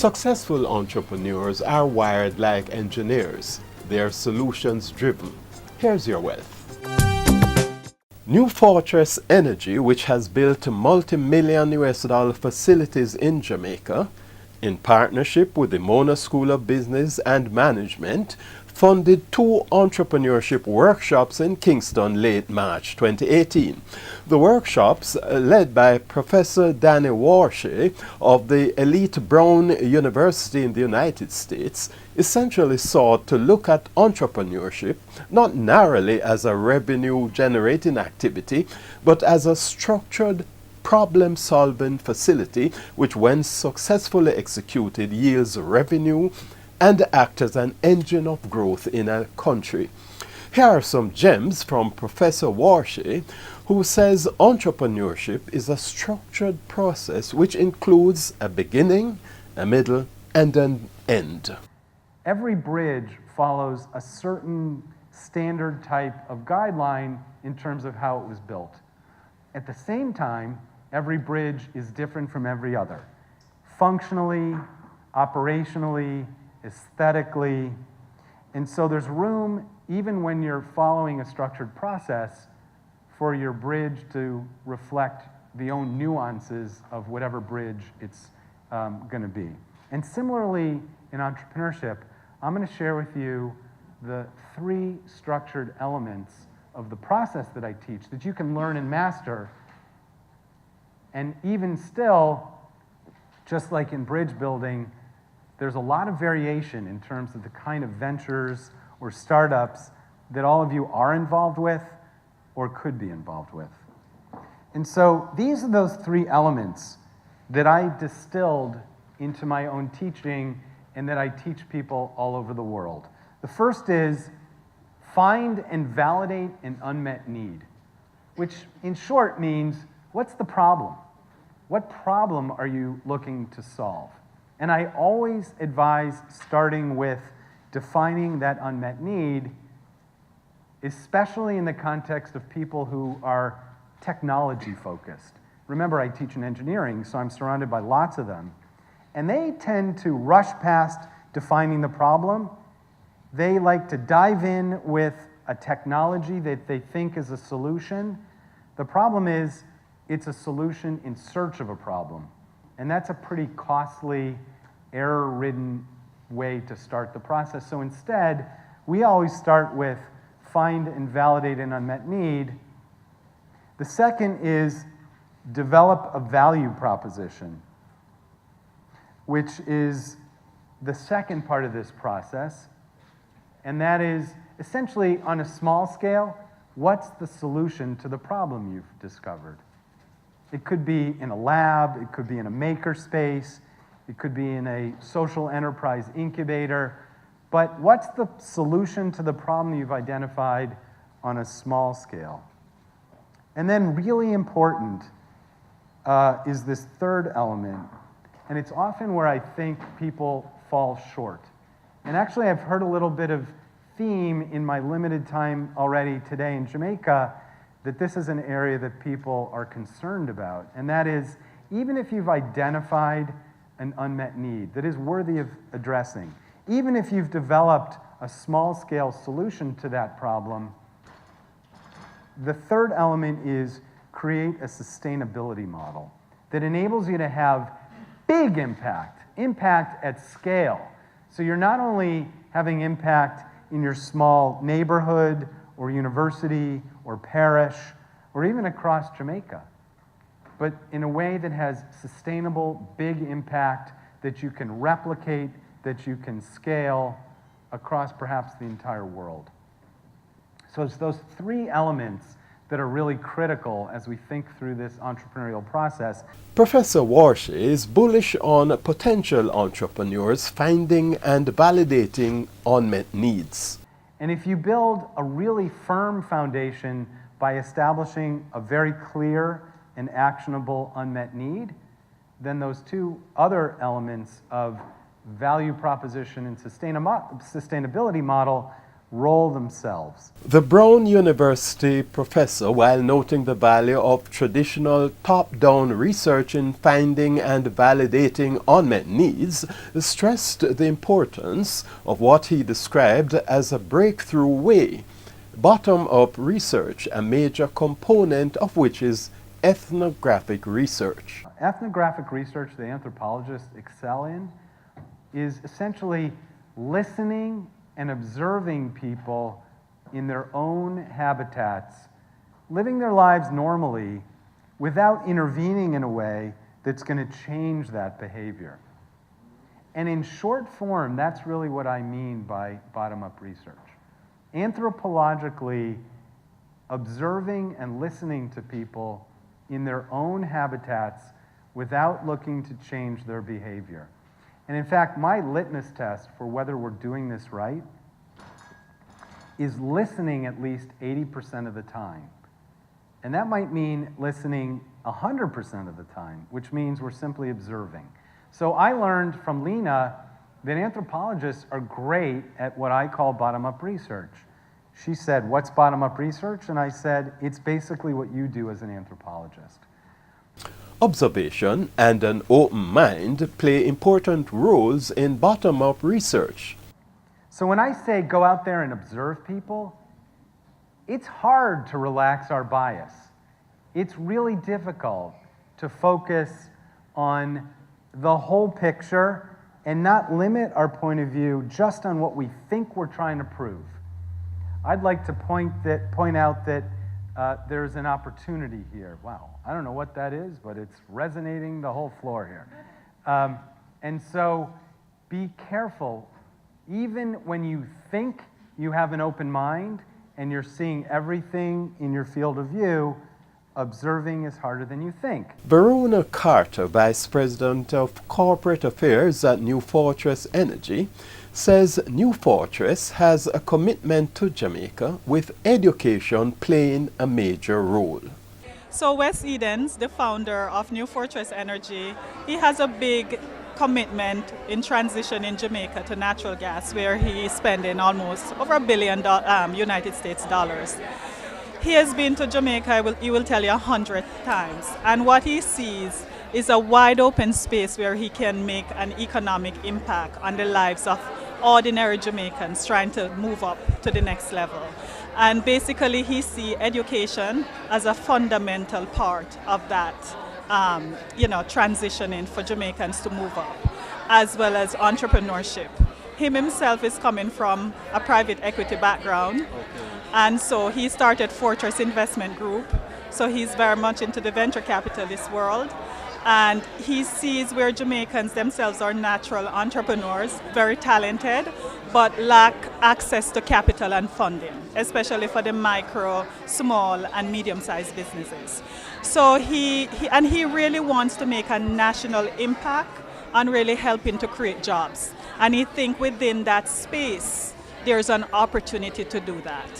Successful entrepreneurs are wired like engineers. They are solutions driven. Here's your wealth. New Fortress Energy, which has built multi-million US dollar facilities in Jamaica, in partnership with the Mona School of Business and Management, funded 2 entrepreneurship workshops in Kingston late March 2018. The workshops, led by Professor Danny Warshay of the elite Brown University in the United States, essentially sought to look at entrepreneurship not narrowly as a revenue-generating activity, but as a structured problem-solving facility which, when successfully executed, yields revenue and act as an engine of growth in a country. Here are some gems from Professor Warshay, who says entrepreneurship is a structured process which includes a beginning, a middle, and an end. Every bridge follows a certain standard type of guideline in terms of how it was built. At the same time, every bridge is different from every other. Functionally, operationally, aesthetically, and so there's room, even when you're following a structured process, for your bridge to reflect the own nuances of whatever bridge it's going to be. And similarly, in entrepreneurship, I'm going to share with you the 3 structured elements of the process that I teach that you can learn and master. And even still, just like in bridge building, there's a lot of variation in terms of the kind of ventures or startups that all of you are involved with or could be involved with. And so these are those 3 elements that I distilled into my own teaching and that I teach people all over the world. The first is find and validate an unmet need, which in short means, what's the problem? What problem are you looking to solve? And I always advise starting with defining that unmet need, especially in the context of people who are technology focused. Remember, I teach in engineering, so I'm surrounded by lots of them. And they tend to rush past defining the problem. They like to dive in with a technology that they think is a solution. The problem is, it's a solution in search of a problem. And that's a pretty costly, error-ridden way to start the process. So instead, we always start with find and validate an unmet need. The second is develop a value proposition, which is the second part of this process. And that is essentially, on a small scale, what's the solution to the problem you've discovered? It could be in a lab, it could be in a maker space, it could be in a social enterprise incubator, but what's the solution to the problem you've identified on a small scale? And then really important is this third element, and it's often where I think people fall short. And actually I've heard a little bit of theme in my limited time already today in Jamaica that this is an area that people are concerned about, and that is, even if you've identified an unmet need that is worthy of addressing, even if you've developed a small-scale solution to that problem, the third element is create a sustainability model that enables you to have big impact at scale. So you're not only having impact in your small neighborhood or university or parish or even across Jamaica, but in a way that has sustainable, big impact that you can replicate, that you can scale across perhaps the entire world. So it's those 3 elements that are really critical as we think through this entrepreneurial process. Professor Warshay is bullish on potential entrepreneurs finding and validating unmet needs. And if you build a really firm foundation by establishing a very clear and actionable unmet need, then those 2 other elements of value proposition and sustainability model role themselves. The Brown University professor, while noting the value of traditional top-down research in finding and validating unmet needs, stressed the importance of what he described as a breakthrough way, bottom-up research, a major component of which is ethnographic research. Ethnographic research the anthropologists excel in is essentially listening and observing people in their own habitats, living their lives normally without intervening in a way that's going to change that behavior. And in short form, that's really what I mean by bottom-up research. Anthropologically, observing and listening to people in their own habitats without looking to change their behavior. And in fact, my litmus test for whether we're doing this right is listening at least 80% of the time. And that might mean listening 100% of the time, which means we're simply observing. So I learned from Lena that anthropologists are great at what I call bottom-up research. She said, "What's bottom-up research?" And I said, "It's basically what you do as an anthropologist." Observation and an open mind play important roles in bottom-up research. So when I say go out there and observe people, it's hard to relax our bias. It's really difficult to focus on the whole picture and not limit our point of view just on what we think we're trying to prove. I'd like to point out that there's an opportunity here. Wow, I don't know what that is, but it's resonating the whole floor here. And so be careful. Even when you think you have an open mind and you're seeing everything in your field of view, observing is harder than you think. Verona Carter, Vice President of Corporate Affairs at New Fortress Energy, says New Fortress has a commitment to Jamaica, with education playing a major role. So Wes Edens, the founder of New Fortress Energy, he has a big commitment in transitioning Jamaica to natural gas, where he is spending almost over $1 billion United States dollars. He has been to Jamaica, he will tell you 100 times, and what he sees is a wide open space where he can make an economic impact on the lives of ordinary Jamaicans trying to move up to the next level. And basically he sees education as a fundamental part of that, transitioning for Jamaicans to move up, as well as entrepreneurship. Him himself is coming from a private equity background, and so he started Fortress Investment Group. So he's very much into the venture capitalist world, and he sees where Jamaicans themselves are natural entrepreneurs, very talented, but lack access to capital and funding, especially for the micro, small, and medium-sized businesses. So he really wants to make a national impact and really helping to create jobs. And he thinks within that space, there's an opportunity to do that.